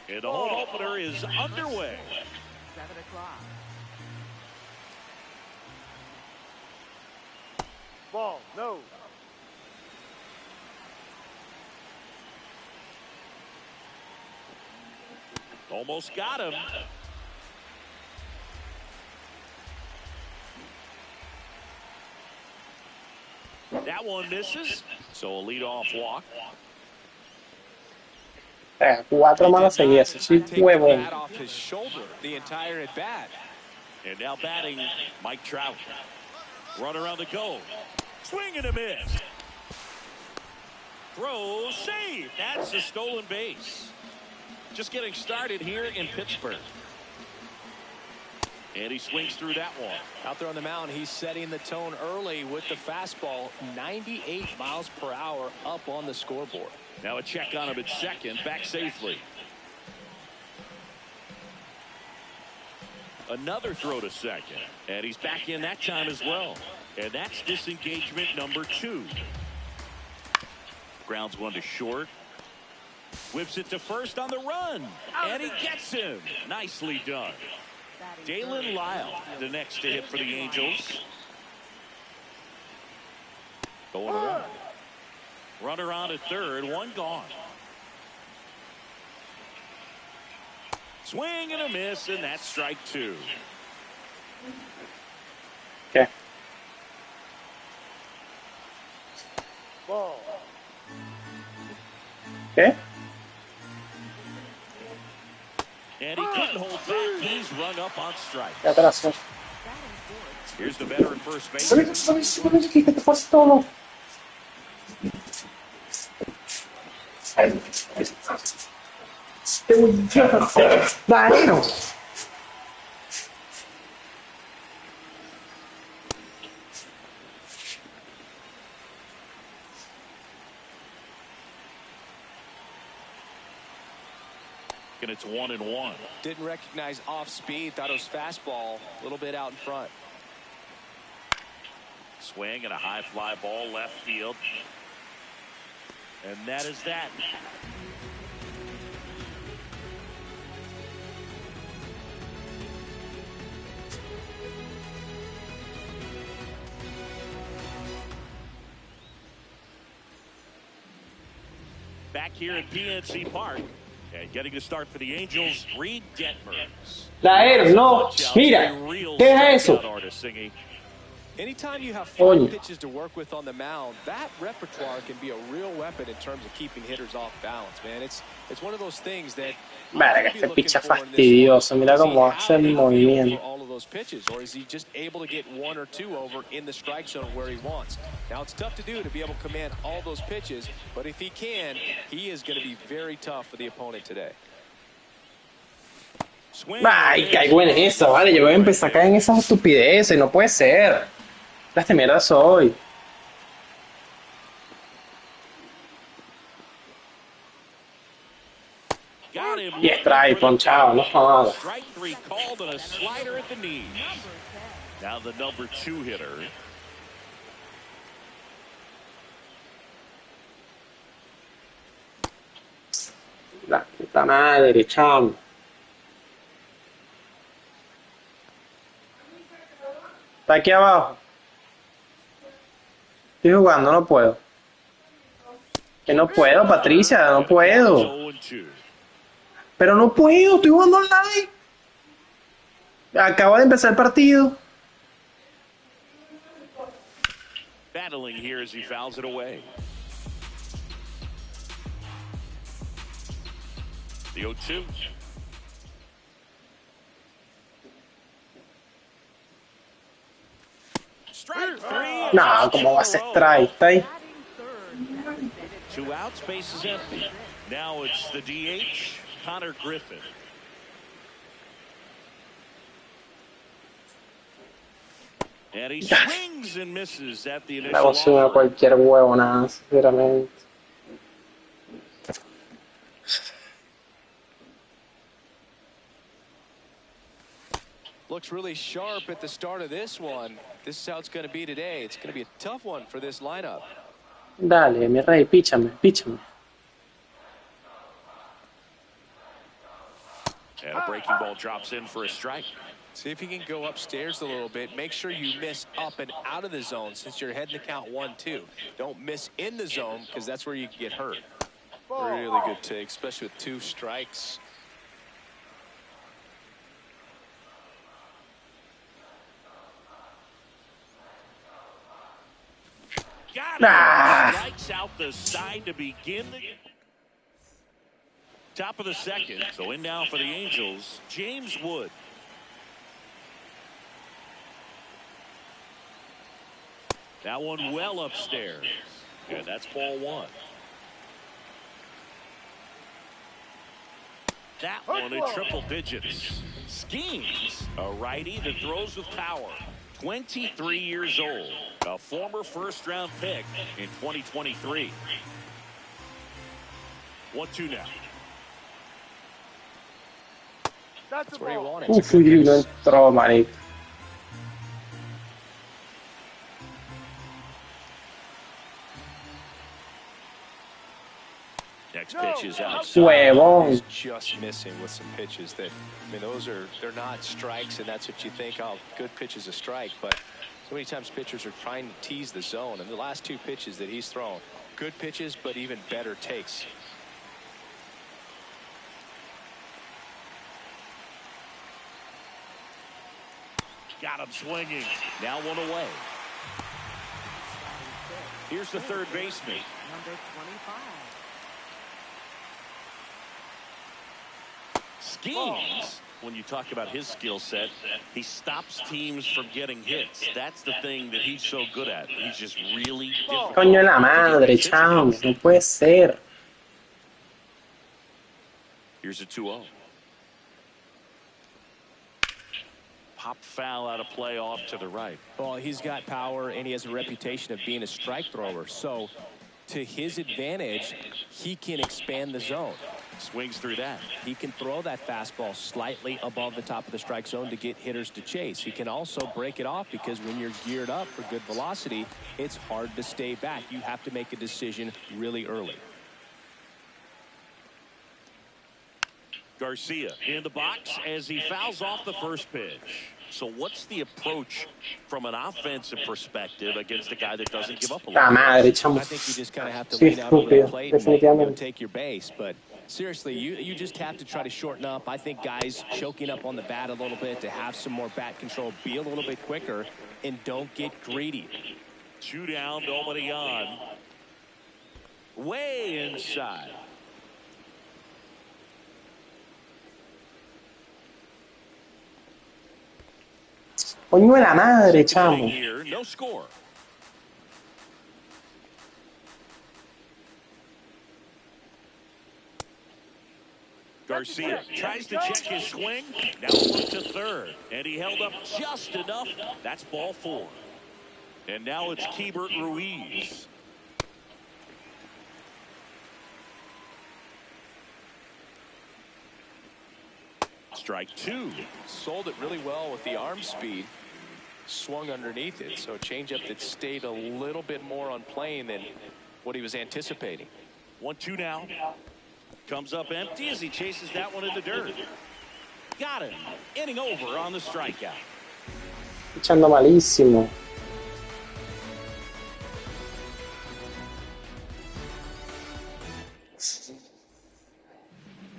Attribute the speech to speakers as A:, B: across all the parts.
A: And the home opener is underway.
B: 7 o'clock.
C: Ball, no.
A: Almost got him. That one misses. So a leadoff walk.
D: 4 malas seguidas. Sí, huevón.
A: And now batting Mike Trout. Runner on the go. Swing and a miss. Throw, save. That's a stolen base. Just getting started here in Pittsburgh. And he swings through that one.
E: Out there on the mound, he's setting the tone early with the fastball. 98 miles per hour up on the scoreboard.
A: Now a check on him at second. Back safely. Another throw to second. And he's back in that time as well. And that's disengagement number 2. Grounds one to short. Whips it to first on the run. And he gets him. Nicely done. Dalen Lyle, the next to hit for the Angels. Going around. Runner on at third. One gone. Swing and a miss, and that's strike 2.
D: Okay.
C: Ball.
D: Okay.
A: And he couldn't hold back. He's rung up on strike.
D: Ya atrás.
A: Here's the veteran first base.
D: ¿Qué te pasa todo? Daero.
A: And it's 1-1.
E: Didn't recognize off speed. Thought it was fastball. A little bit out in front.
A: Swing and a high fly ball left field. And that is that. Back here at PNC Park. And getting to start for the Angels, Reed Detmers.
D: Daero, no. Mira. Deja eso.
E: Anytime you have 5 pitches to work with on the mound, that repertoire can be a real weapon in terms of keeping hitters off balance, man. It's one of those things that
D: Verga, este picha fastidioso. Mira cómo hace el movimiento.
E: all of those pitches, or is he just able to get 1 or 2 over in the strike zone where he wants? Now it's tough to do to be able to command all those pitches, but if he can, he is going to be very tough for the opponent today.
D: Ay, caigo en esa, vale. Yo voy a empezar a caer en esas estupideces. No puede ser. Las mierda soy. Y strike, ponchado, no jodas.
A: Strike 3 called and a slider at the knees. Now the number 2 hitter.
D: La puta madre, chamo. Está aquí abajo. Estoy jugando, no puedo. Que no puedo, Patricia, no puedo. Pero no puedo, estoy jugando online. Acaba de empezar el partido.
A: Battling here as he fouls it away. The 0-2. Strike 3.
D: No, ¿cómo va a ser strike? Está ahí.
A: 2 outs, base is empty. Now it's the DH, Connor Griffin. And he swings and misses at the
D: La
A: initial
D: cocina
A: offer.
D: cualquier huevo, nada, sinceramente.
E: Looks really sharp at the start of this one. This is how it's going to be today. It's going to be a tough one for this lineup.
D: Dale, mi rey, píchame, píchame.
A: breaking ball drops in for a strike.
E: See if you can go upstairs a little bit. Make sure you miss up and out of the zone since you're heading to count 1-2. Don't miss in the zone because that's where you can get hurt. Really good take, especially with 2 strikes.
A: Got it. Strikes out the side to begin the top of the second. So in now for the Angels, James Wood. That one well upstairs. And that's ball 1. That one in triple digits. Schemes, a righty that throws with power. 23 years old. A former first-round pick in 2023. 1-2 now.
E: That's where you want it.
D: Uf, no entró, marico.
A: Next pitch is outside.
D: Huevón.
E: He's just missing with some pitches that, I mean, they're not strikes, and that's what you think, oh, good pitch is a strike, but so many times pitchers are trying to tease the zone, and the last 2 pitches that he's thrown, good pitches, but even better takes.
A: Got him swinging. Now 1 away. Here's the third baseman.
B: Number 25.
A: Schemes. When you talk about his skill set, he stops teams from getting hits. That's the thing that he's so good at. He's just really difficult.
D: Coño de la madre, chamo. No puede ser.
A: Here's a 2-0. Pop foul out of play off to the right.
E: Well, he's got power, and he has a reputation of being a strike thrower. So, to his advantage, he can expand the zone.
A: Swings through that.
E: He can throw that fastball slightly above the top of the strike zone to get hitters to chase. He can also break it off because when you're geared up for good velocity, it's hard to stay back. You have to make a decision really early.
A: Garcia in the box as he fouls off the first pitch. So what's the approach from an offensive perspective against a guy that doesn't give up a lot?
D: La madre, chamo.
E: I think you just kind of have to
D: Sí,
E: lean out on the
D: estúpido,
E: plate and
D: definitivamente.
E: take your base. But seriously, you just have to try to shorten up. I think guys choking up on the bat a little bit to have some more bat control, be a little bit quicker, and don't get greedy.
A: 2 down, nobody on. Way inside.
D: Coño de la madre, chamo.
A: Here, no score. Garcia tries to check his swing. Now look to third. And he held up just enough. That's ball 4. And now it's Keibert Ruiz. Strike 2.
E: Sold it really well with the arm speed. Swung underneath it. So a changeup that stayed a little bit more on plane than what he was anticipating.
A: 1-2 now. Comes up empty as he chases that one in the dirt. Got him. Inning over on the strikeout.
D: Echando malísimo.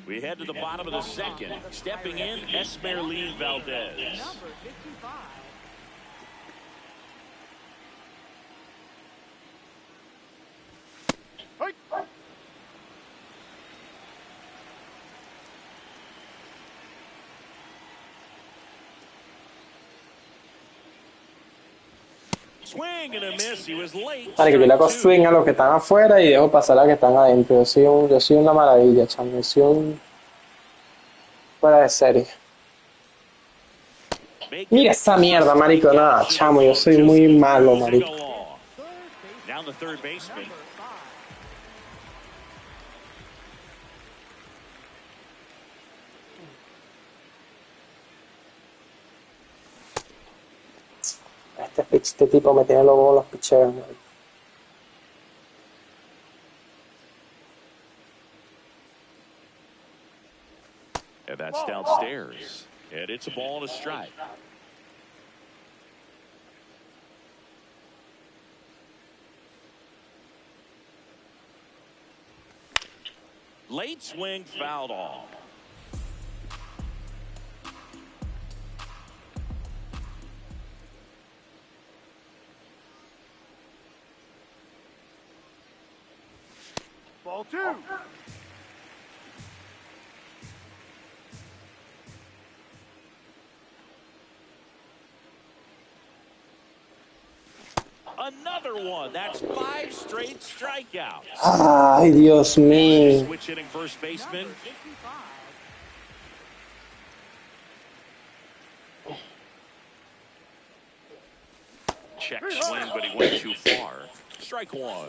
A: We head to the bottom of the second. Stepping in, Esmeralyn Valdez.
B: Number 55.
A: Swing and a miss. He was late.
D: Vale, que yo le hago swing a los que están afuera y dejo pasar a los que están adentro. Yo soy una maravilla, chamo. Yo soy un fuera de serie. Mira esa mierda, marico. Nada, chamo, yo soy muy malo, marico.
A: Down the third baseman.
D: Este tipo me tiene los picheos, marico.
A: And that's downstairs. And it's a ball and a strike. Late swing fouled off.
B: Ball 2.
A: Another one. That's 5 straight strikeouts.
D: Ay, Dios mío.
A: Switch hitting first baseman.
B: Number 55.
A: Check swing, but he went too far. Strike 1.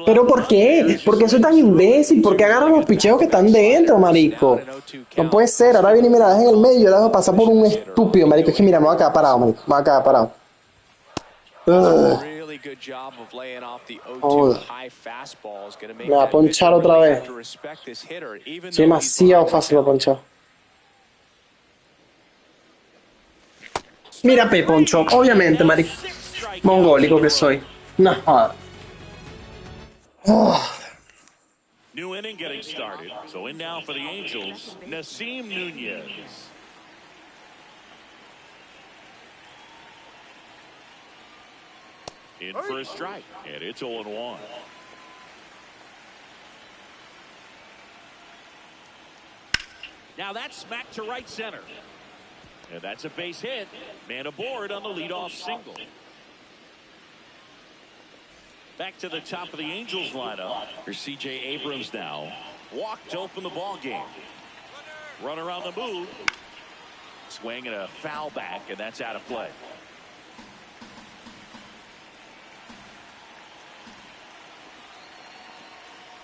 D: ¿Pero por qué? ¿Por qué soy tan imbécil? ¿Por qué agarro los picheos que están dentro, marico? No puede ser. Ahora viene y me la deja en el medio. Yo la dejo pasar por un estúpido, marico. Es que mira, me voy a quedar parado, marico. Me voy a quedar parado. Joder. Me va a ponchar otra vez. Es demasiado fácil de ponchar. Mira, Pe poncho. Obviamente, marico. Mongólico que soy. No joder.
A: New inning getting started. So in now for the Angels, Nasim Nunez. In for a strike, and it's 0-1. Now that's smacked to right center. And that's a base hit. Man aboard on the leadoff single. Back to the top of the Angels lineup. Here's C.J. Abrams now. Walked to open the ball game. Runner on the move. Swing and a foul back, and that's out of play.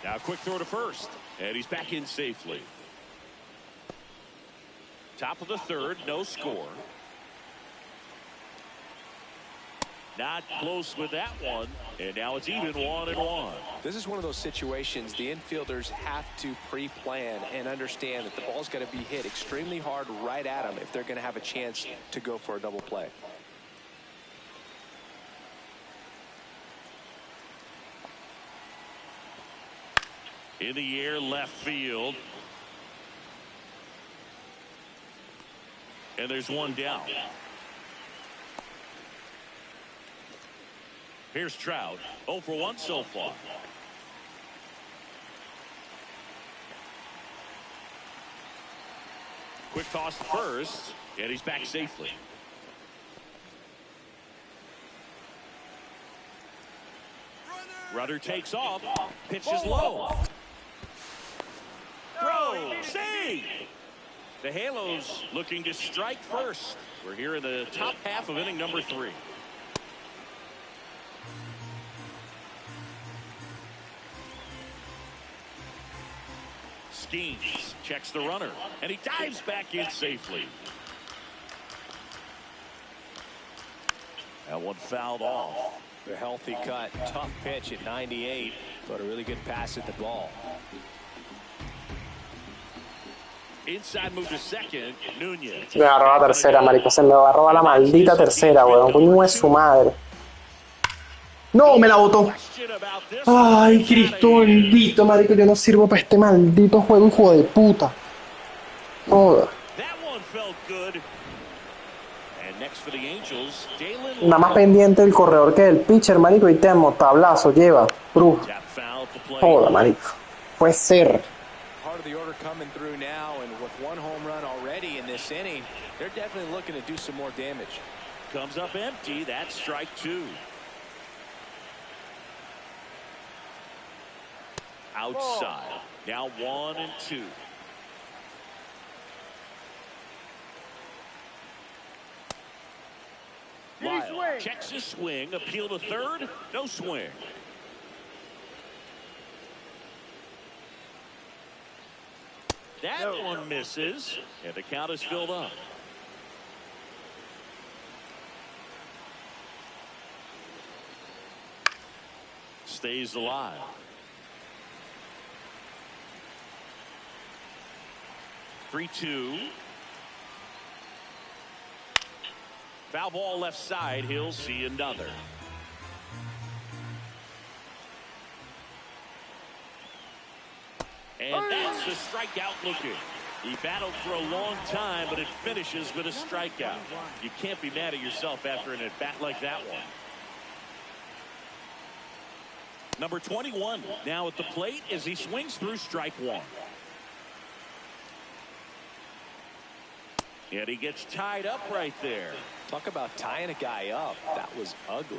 A: Now quick throw to first. And he's back in safely. Top of the third, no score. Not close with that one, and now it's even 1-1.
E: This is one of those situations the infielders have to pre-plan and understand that the ball's got to be hit extremely hard right at them if they're going to have a chance to go for a double play.
A: In the air, left field. And there's one down. Here's Trout. 0 for 1 so far. Quick toss to first, and he's back safely. Runner takes off. Pitch is low. Throw. Save. The Halos looking to strike first. We're here in the top half of inning number 3. Schemes, checks the runner, and he dives back in safely. That one fouled off.
E: A healthy cut, tough pitch at 98, but a really good pass at the ball.
A: Inside move to second, Nunez.
D: Me agarró la tercera, marico. Se me agarró la maldita tercera, weón. Coño es su madre. No, me la botó. Ay, Cristo bendito, marico. Yo no sirvo para este maldito juego, hijo de puta. Joder. Nada más pendiente del corredor que del pitcher, marico. Y temo, tablazo, lleva. Bruja. Joder, marico. Puede ser.
E: Coming through now, and with 1 home run already in this inning, they're definitely looking to do some more damage.
A: Comes up empty. That's strike 2. Outside. Now 1-2. Lyle checks his swing. Appeal to third. No swing. That one misses, and the count is filled up. stays alive. Three-two. Foul ball left side. He'll see another. And that's the strikeout looking. He battled for a long time, but it finishes with a strikeout. You can't be mad at yourself after an at-bat like that one. Number 21 now at the plate as he swings through strike one. And he gets tied up right there.
E: Talk about tying a guy up. That was ugly.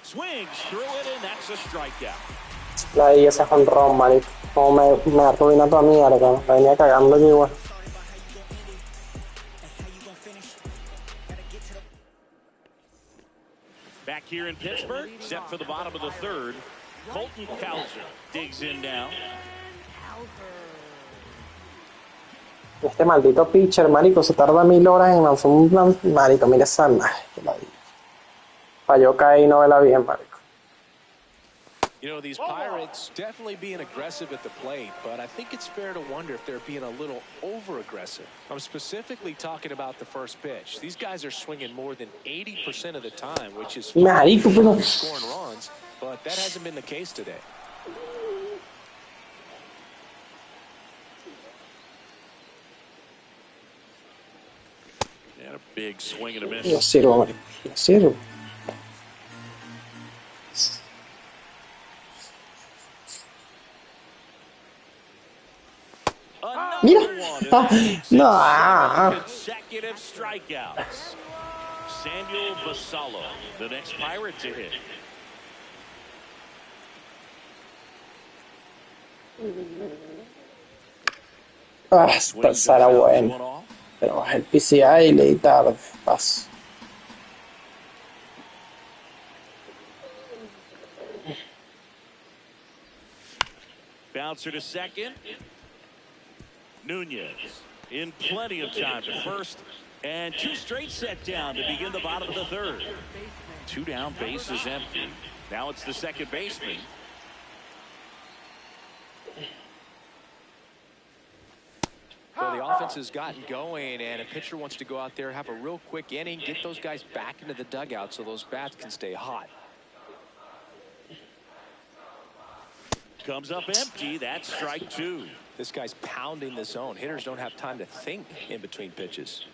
A: Swings through it, and that's a strikeout.
D: La di ese jonrón, marico. Como me arruina toda mierda. La venía cagando yo igual.
A: Back here in Pittsburgh, set for the bottom of the third. Colton Cowser digs in now.
D: Este maldito pitcher, marico, se tarda 1000 horas en lanzar un plan. Marico, mira esa. Ay, que la di. Falló caer y no vela bien, marico.
E: You know, these Pirates definitely being aggressive at the plate, but I think it's fair to wonder if they're being a little over-aggressive. I'm specifically talking about the first pitch. These guys are swinging more than 80% of the time, which is
D: Marico, pero...
E: scoring runs, but that hasn't been the case today.
A: And a big swing and a miss.
D: No sirvo, marico. No sirvo. Mira. No.
A: Consecutive strikeouts. Samuel Basallo, the next Pirate to hit.
D: Esta era bueno. Pero bajé el PCI y le di tarde. Paso.
A: Bouncer to second. Nunez in plenty of time to first, and two straight set down to begin the bottom of the third. Two down, base is empty. Now it's the second baseman.
E: Well, the offense has gotten going, and a pitcher wants to go out there, have a real quick inning, get those guys back into the dugout so those bats can stay hot.
A: Comes up empty. That's strike two.
E: This guy's pounding the zone. Hitters don't have time to think in between pitches.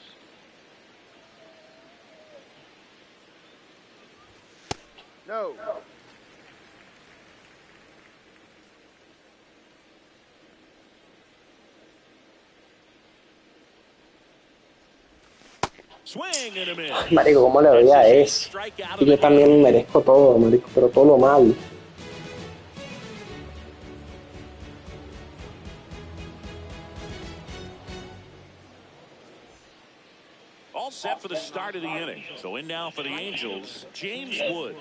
B: No.
A: Swing and a miss.
D: Marico, ¿cómo le doy a eso? Y yo también merezco todo, marico, pero todo lo mal.
A: All set for the start of the inning. So in now for the Angels, James Wood.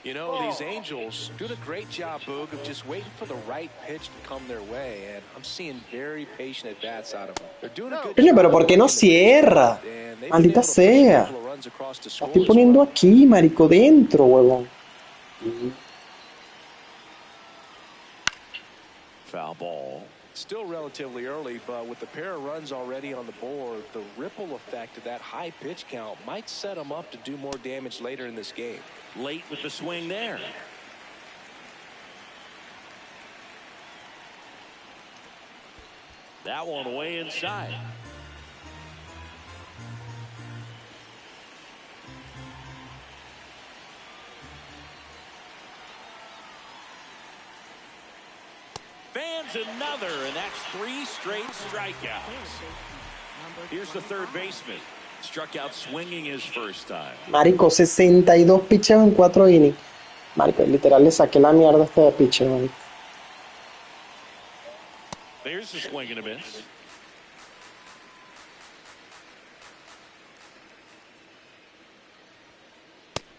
E: You know, these Angels doing a great job, Boog, of just waiting for the right pitch to come their way, and I'm seeing very patient at-bats out of them. They're doing a good
D: Coño,
E: job.
D: pero ¿por qué no cierra? Maldita sea. La estoy poniendo aquí, marico, dentro, huevón.
A: Foul ball.
E: Still relatively early, but with the pair of runs already on the board, the ripple effect of that high pitch count might set them up to do more damage later in this game.
A: Late with the swing there. That one way inside. Fans another, and that's 3 straight strikeouts. Here's the third baseman. Struck out swinging his first time.
D: Marico, 62 pitches en 4 innings. Marico, literal le saqué la mierda a este pitcher, marico.
A: There's the swing and a miss.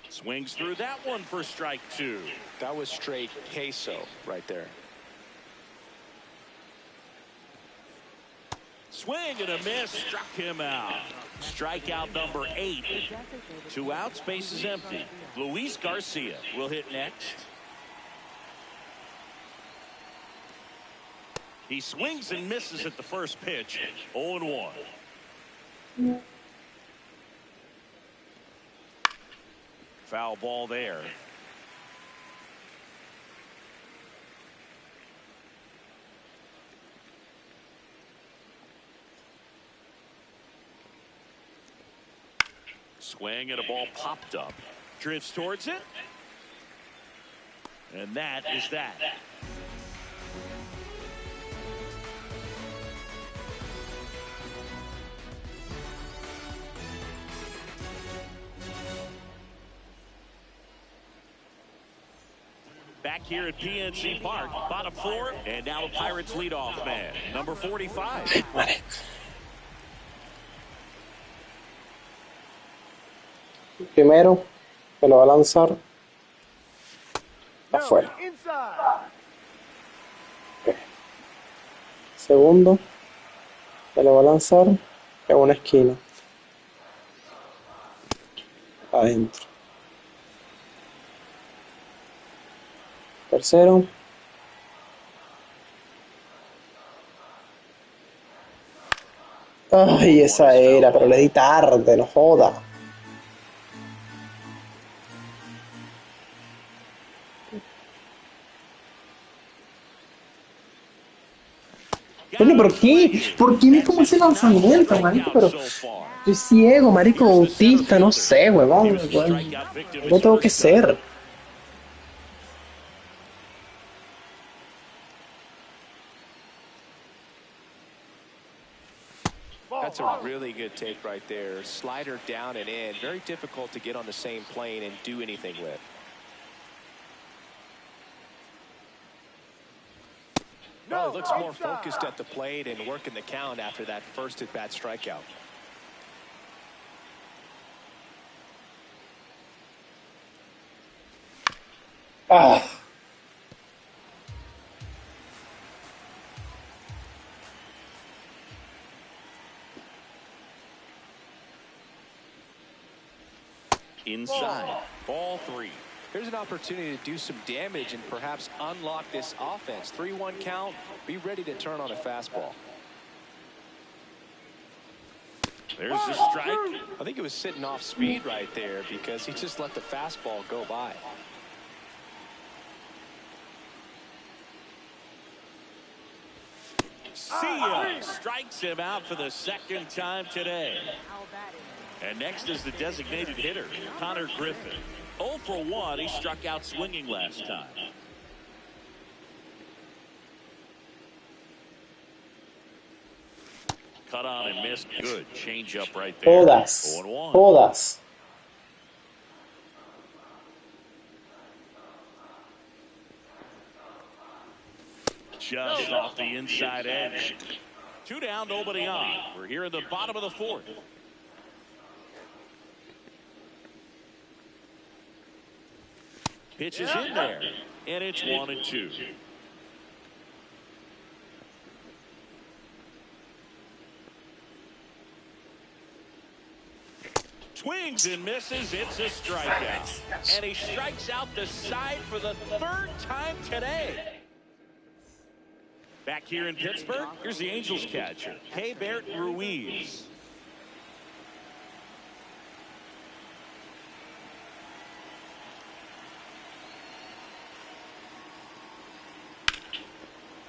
A: Swings through that one for strike 2.
E: That was straight queso right there.
A: Swing and a miss. Struck him out. Strikeout number 8. 2 outs. Base is empty. Luis Garcia will hit next. He swings and misses at the first pitch. 0-1. Foul ball there. Swing and a ball popped up. Drifts towards it. And that is that. Back here at PNC Park, bottom 4, and now the Pirates leadoff man, number 45.
D: Primero, me lo va a lanzar afuera. Okay. Segundo, me lo va a lanzar en una esquina. Adentro. Tercero. Ay, esa era, pero le di tarde, no joda. Oye, ¿por qué? ¿Por qué me como ese lanzamiento, marico? Pero soy ciego, marico, autista, no sé, huevón. No tengo que ser.
E: That's a really good take right there. Slider down and in. Very difficult to get on the same plane and do anything with. Well, it looks more focused at the plate and working the count after that first at-bat strikeout.
D: Ah.
A: Inside, ball 3.
E: Here's an opportunity to do some damage and perhaps unlock this offense. 3-1 count. Be ready to turn on a fastball.
A: There's the strike.
E: I think it was sitting off speed right there because he just let the fastball go by.
A: See ya. Strikes him out for the second time today. And next is the designated hitter, Connor Griffin. 0 for 1. He struck out swinging last time. Cut on and missed. Good change up right there.
D: Todas.
A: 0-1.
D: Todas.
A: Just off the inside edge. 2 down, nobody on. We're here in the bottom of the 4th. Pitch is in there, and it's 1-2. Swings and misses. It's a strikeout. And he strikes out the side for the 3rd time today. Back here in Pittsburgh, here's the Angels catcher, Keibert Ruiz.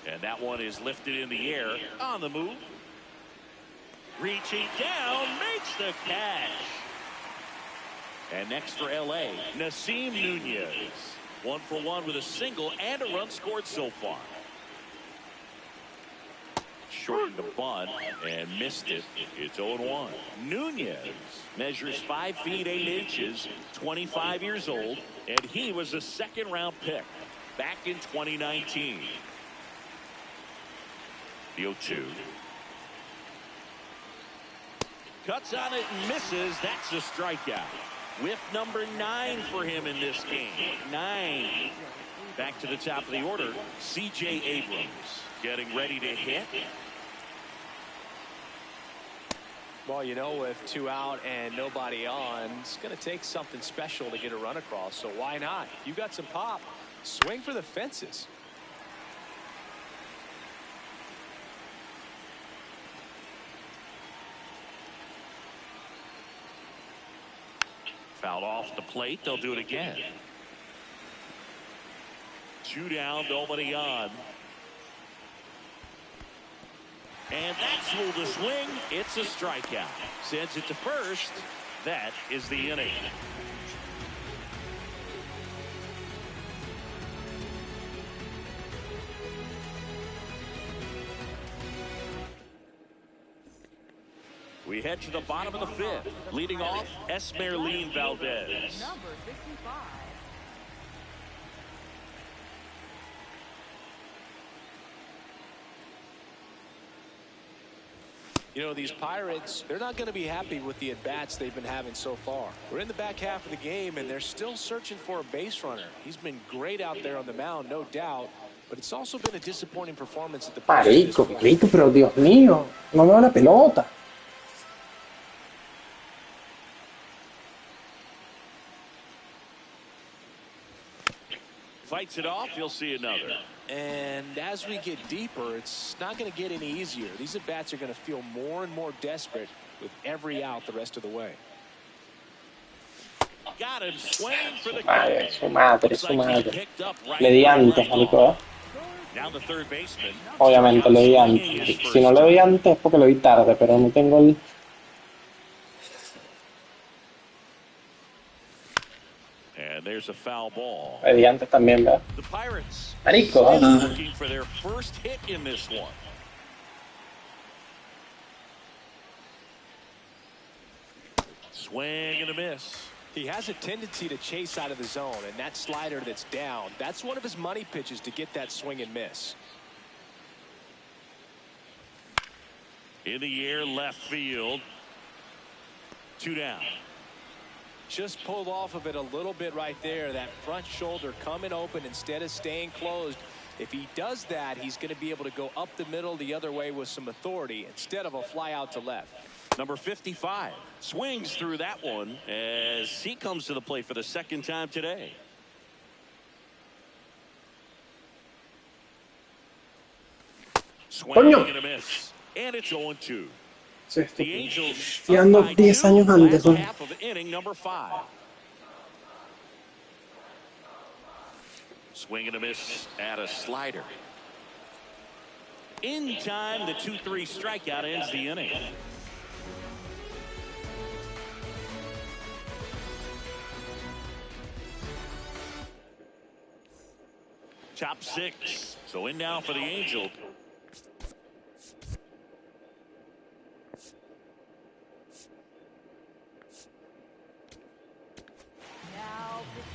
A: And that one is lifted in the air on the move. Reaching down, makes the catch. And next for LA, Nasim Nunez. 1 for 1 with a single and a run scored so far. Shortened the bunt and missed it. It's 0-1. Nunez measures 5 feet 8 inches, 25 years old, and he was a 2nd round pick back in 2019. The 0-2. Cuts on it and misses. That's a strikeout. Whiff number 9 for him in this game. 9. Back to the top of the order, C.J. Abrams getting ready to hit.
E: Well, you know, with 2 out and nobody on, it's going to take something special to get a run across. So why not? You got some pop. Swing for the fences.
A: Fouled off the plate. They'll do it again. 2 down, nobody on. And that's ruled a swing. It's a strikeout. Sends it to first. That is the inning. We head to the bottom of the 5th. Leading off, Esmeralyn Valdez.
C: Number 55.
E: You know, these Pirates, they're not going to be happy with the at-bats they've been having so far. We're in the back half of the game, and they're still searching for a base runner. He's been great out there on the mound, no doubt, but it's also been a disappointing performance at the plate.
D: Marico, pero Dios mío, no veo la pelota.
A: Fights it off, you'll see another.
E: And as we get deeper, it's not going to get any easier. These at-bats are going to feel more and more desperate with every out the rest of the way.
A: Got him swinging for the
D: Su madre. Le di antes, marico.
A: Now the third baseman.
D: Obviamente le di antes. Si no le doy antes es porque lo vi tarde, pero no tengo el...
A: And there's a foul ball.
D: Le di antes también, ¿verdad?
A: The Pirates
D: Marico.
A: looking for their first hit in this one. Swing and a miss.
E: He has a tendency to chase out of the zone, and that slider that's down, that's one of his money pitches to get that swing and miss.
A: In the air, left field. 2 down.
E: Just pulled off of it a little bit right there. That front shoulder coming open instead of staying closed. If he does that, he's going to be able to go up the middle the other way with some authority instead of a fly out to left.
A: Number 55 swings through that one as he comes to the plate for the second time today. Swing and a miss. And it's 0-2. The Angels
D: Estoy dando 10 años antes, ¿no?
A: half of inning number 5. Swing and a miss at a slider. In time, the 2-3 strikeout ends the inning. Top 6. So in now for the Angels.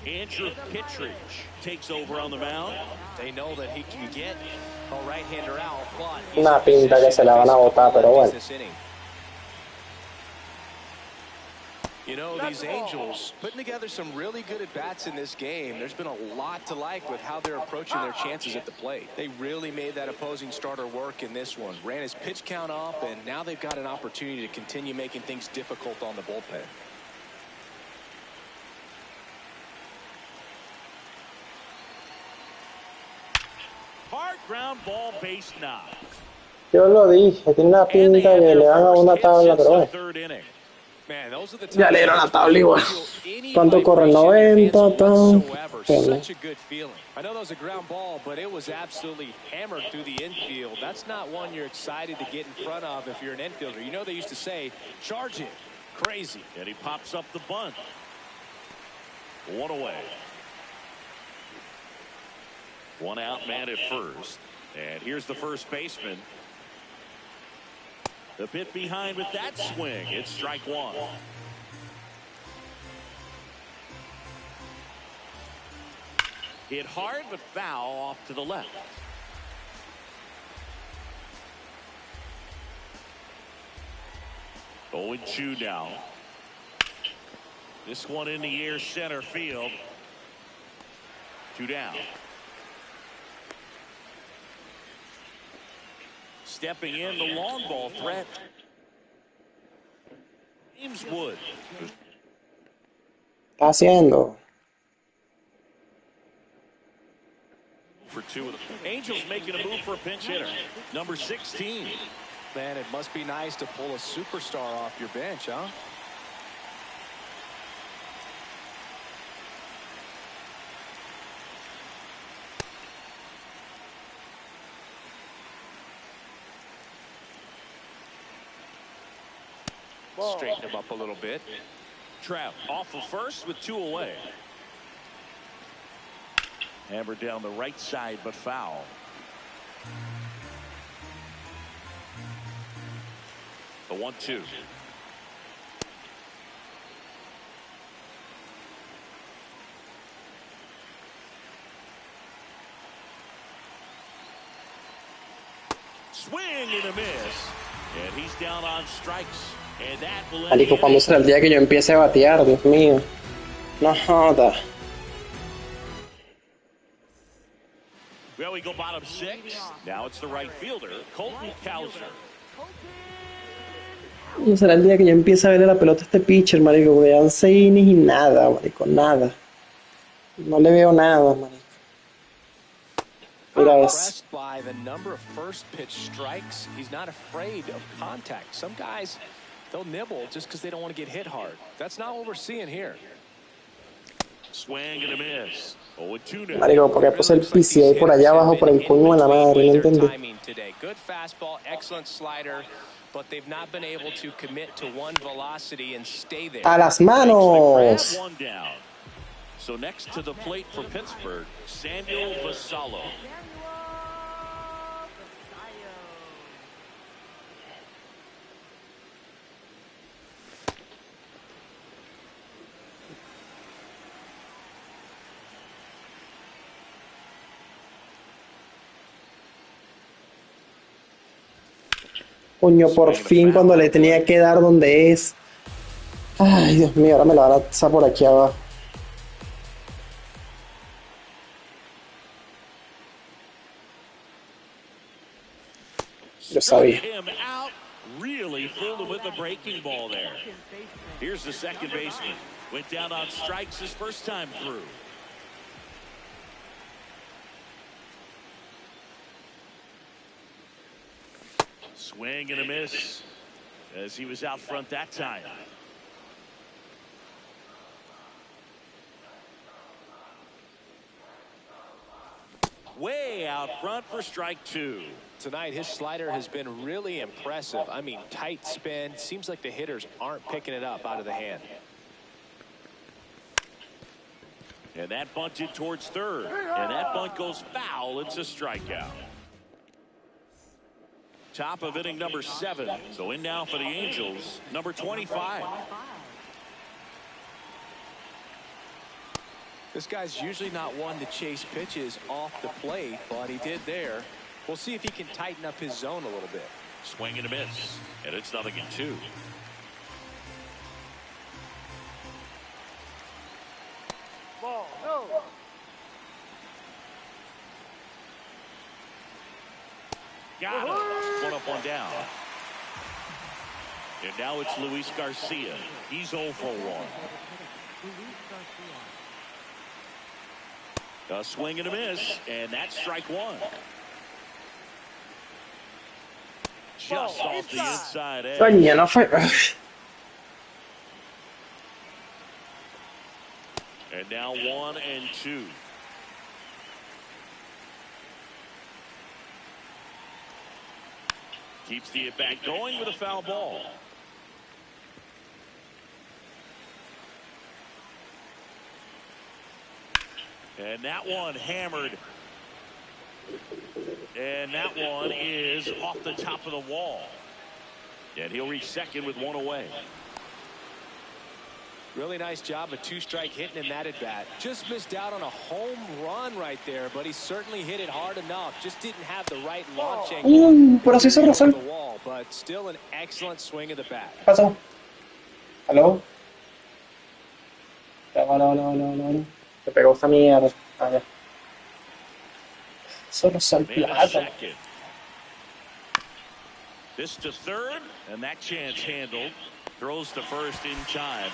A: Andrew Kittredge takes over on the mound.
E: They know that he can get a right-hander out, but
D: Una pinta que se la van a botar, pero bueno.
E: You know, these Angels putting together some really good at-bats in this game. There's been a lot to like with how they're approaching their chances at the plate. They really made that opposing starter work in this one. Ran his pitch count up, and now they've got an opportunity to continue making things difficult on the bullpen.
A: Hard ground ball base knock.
D: Yo lo dije, tiene una pinta que le van a una tabla, pero bueno. Ya le dieron la tabla igual. ¿Cuánto corre? 90, tal.
E: Such a good feeling. I know that was a ground ball, but it was absolutely hammered through the infield. That's not one you're excited to get in front of if you're an infielder. You know they used to say, charge it. Crazy.
A: And he pops up the bunt. 1 away. 1 out, man at first. And here's the first baseman. A bit behind with that swing. It's strike 1. Hit hard but foul off to the left. Going 2 now. This one in the air center field. 2 down. Stepping in the long ball threat. James Wood.
D: Está haciendo.
A: For two of the Angels making a move for a pinch hitter. Number 16.
E: Man, it must be nice to pull a superstar off your bench, huh? Straighten him up a little bit.
A: Trout off of first with 2 away. Hammered down the right side, but foul. The 1-2. Swing and a miss. And he's down on strikes. And that will end
D: Marico, cuando será el día que yo empiece a batear, Dios mío. No joda.
A: Well, we go bottom 6. Now it's the right fielder, Colton Cowser.
D: No será el día que yo empiece a verle la pelota a este pitcher, marico, porque ya 6 innings y nada, marico, nada. No le veo nada, marico. Mira eso.
E: Impressed by the number of first pitch strikes. He's not afraid of contact. Some guys, they'll nibble just because they don't want to get hit hard. That's not what we're seeing here.
A: Swing and a miss. Oh, and 2 now.
D: Marico, porque puse el PCA por allá abajo por el coño de la madre, no entendí.
E: Good fastball, excellent slider, but they've not been able to commit to one velocity and stay there.
D: ¡A las manos!
A: One down. So next to the plate for Pittsburgh, Samuel Vassallo.
D: Coño, por fin cuando le tenía que dar donde es. Ay, Dios mío, ahora me la van a pasar por aquí abajo. Yo sabía.
A: Really fooled him with the breaking ball there. Here's the second baseman. Went down on strikes his first time through. Swing and a miss as he was out front that time. Way out front for strike 2.
E: Tonight, his slider has been really impressive. I mean, tight spin. Seems like the hitters aren't picking it up out of the hand.
A: And that bunted towards third. And that bunt goes foul. It's a strikeout. Top of inning number 7. So in now for the Angels, number 25.
E: This guy's usually not one to chase pitches off the plate, but he did there. We'll see if he can tighten up his zone a little bit.
A: Swing and a miss. And it's 0-2.
B: Ball, no.
A: Got him. 1 up, 1 down. And now it's Luis Garcia. He's 0 for 1. A swing and a miss, and that's strike 1. Just off the inside edge.
D: Coño, no fue.
A: And now 1-2. Keeps the at-bat going with a foul ball. And that one hammered. And that one is off the top of the wall. And he'll reach second with 1 away.
E: Really nice job, a 2-strike hitting in that at bat. Just missed out on a home run right there, but he certainly hit it hard enough. Just didn't have the right launch angle.
D: Por así hizo razón.
E: The wall, but still an excellent swing of the bat.
D: ¿Qué pasó? ¿Aló? Hola. Se pegó esta mierda. Ah, ya. Solo sal plata.
A: This to third, and that chance handled. Throws to first in time.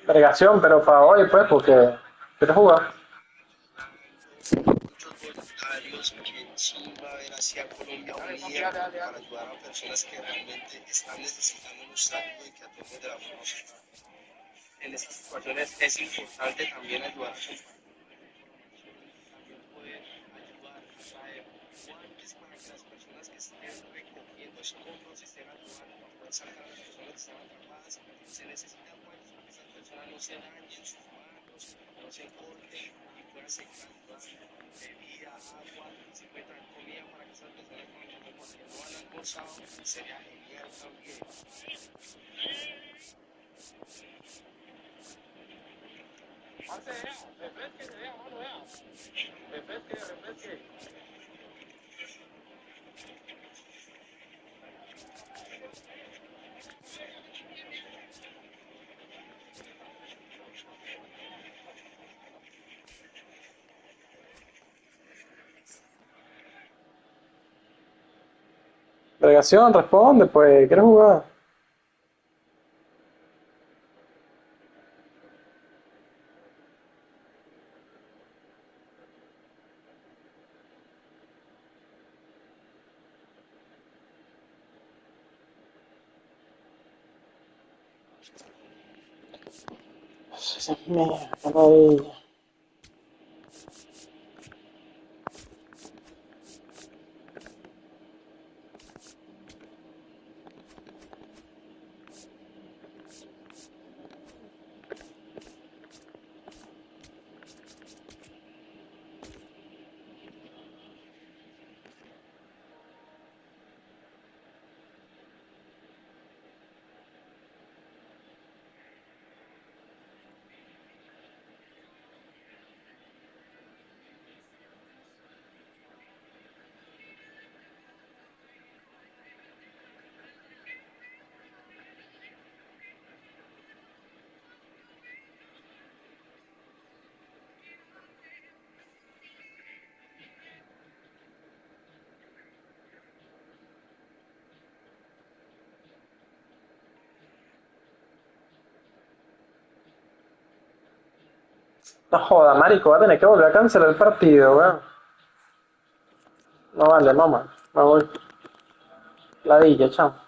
D: Vergación, pero para hoy, pues, porque quiero jugar.
C: Muchos voluntarios que sí va a haber hacia Colombia unida para ayudar a personas que realmente están necesitando un saludo y que atienden de la forma más. En esas situaciones es importante también ayudar a compartir también poder ayudar a traer guantes para que las personas que estén recogiendo escombros estén ayudando para poder sacar a las personas que están atrapadas. Se necesitan guantes para que esas personas no se dañen sus manos, no se corten y puedan seguir ayudando. Bebida, agua, si puede traer comida para que esas personas porque no han almorzado, sería genial también.
D: Vergación, responde, pues, ¿quieres jugar? Esa mierda, qué maravilla. No joda, marico, va a tener que volver a cancelar el partido, weón. No vale, mamá, me voy. Ladilla, chao.